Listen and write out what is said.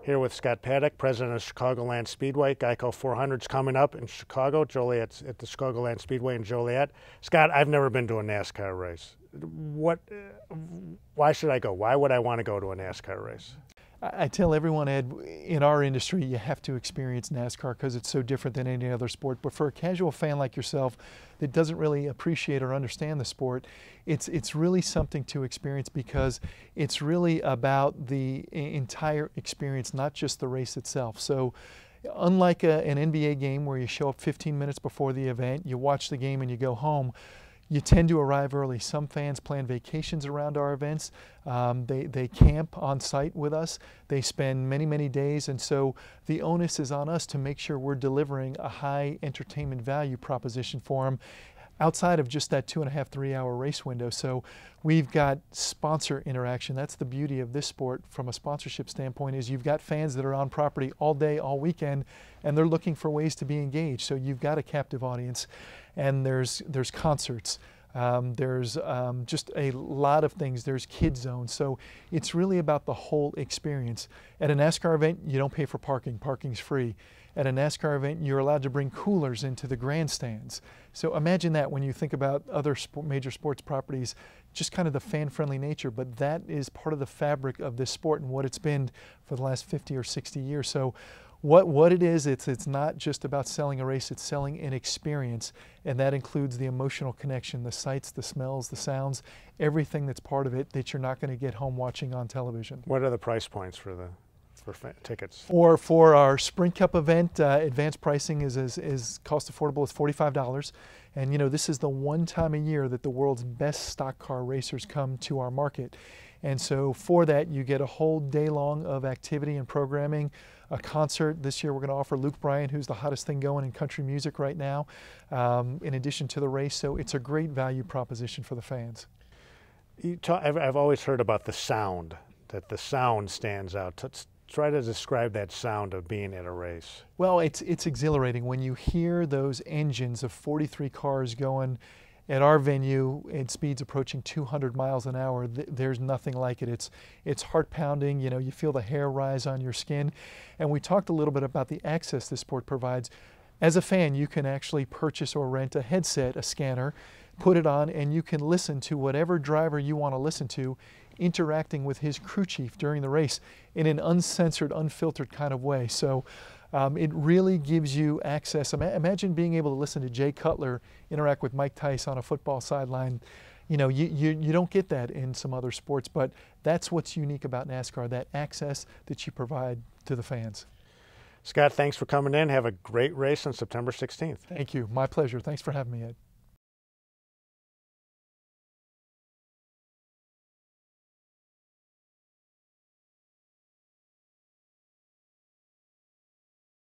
Here with Scott Paddock, president of Chicagoland Speedway. Geico 400's coming up in Chicago. Joliet's at the Chicagoland Speedway in Joliet. Scott, I've never been to a NASCAR race. Why should I go? Why would I want to go to a NASCAR race? I tell everyone, Ed, in our industry, you have to experience NASCAR because it's so different than any other sport. But for a casual fan like yourself that doesn't really appreciate or understand the sport, it's really something to experience because it's really about the entire experience, not just the race itself. So unlike an NBA game where you show up 15 minutes before the event, you watch the game and you go home, you tend to arrive early. Some fans plan vacations around our events. They camp on site with us. They spend many, many days, and so the onus is on us to make sure we're delivering a high entertainment value proposition for them outside of just that 2.5, 3 hour race window. So we've got sponsor interaction. That's the beauty of this sport from a sponsorship standpoint, is you've got fans that are on property all day, all weekend, and they're looking for ways to be engaged. So you've got a captive audience, and there's concerts. There's just a lot of things. There's kid zones. So it's really about the whole experience. At a NASCAR event, you don't pay for parking. Parking's free. At a NASCAR event, you're allowed to bring coolers into the grandstands. So imagine that when you think about other major sports properties, just kind of the fan-friendly nature, but that is part of the fabric of this sport and what it's been for the last 50 or 60 years. So what it is, it's not just about selling a race, it's selling an experience, and that includes the emotional connection, the sights, the smells, the sounds, everything that's part of it that you're not going to get home watching on television. What are the price points for tickets? For our Sprint Cup event, advanced pricing is cost affordable. It's $45. And you know, this is the one time a year that the world's best stock car racers come to our market. And so for that, you get a whole day long of activity and programming, a concert. This year we're going to offer Luke Bryan, who's the hottest thing going in country music right now, in addition to the race. So it's a great value proposition for the fans. I've always heard about the sound, that the sound stands out. Try to describe that sound of being at a race. Well, it's exhilarating when you hear those engines of 43 cars going at our venue at speeds approaching 200 miles an hour. There's nothing like it. It's heart pounding. You know, you feel the hair rise on your skin. And we talked a little bit about the access this sport provides. As a fan, you can actually purchase or rent a headset, a scanner, put it on, and you can listen to whatever driver you want to listen to, interacting with his crew chief during the race in an uncensored, unfiltered kind of way. So it really gives you access. Imagine being able to listen to Jay Cutler interact with Mike Tice on a football sideline. You know, you don't get that in some other sports, but that's what's unique about NASCAR, that access that you provide to the fans. Scott, thanks for coming in. Have a great race on September 16th. Thank you. My pleasure. Thanks for having me, Ed.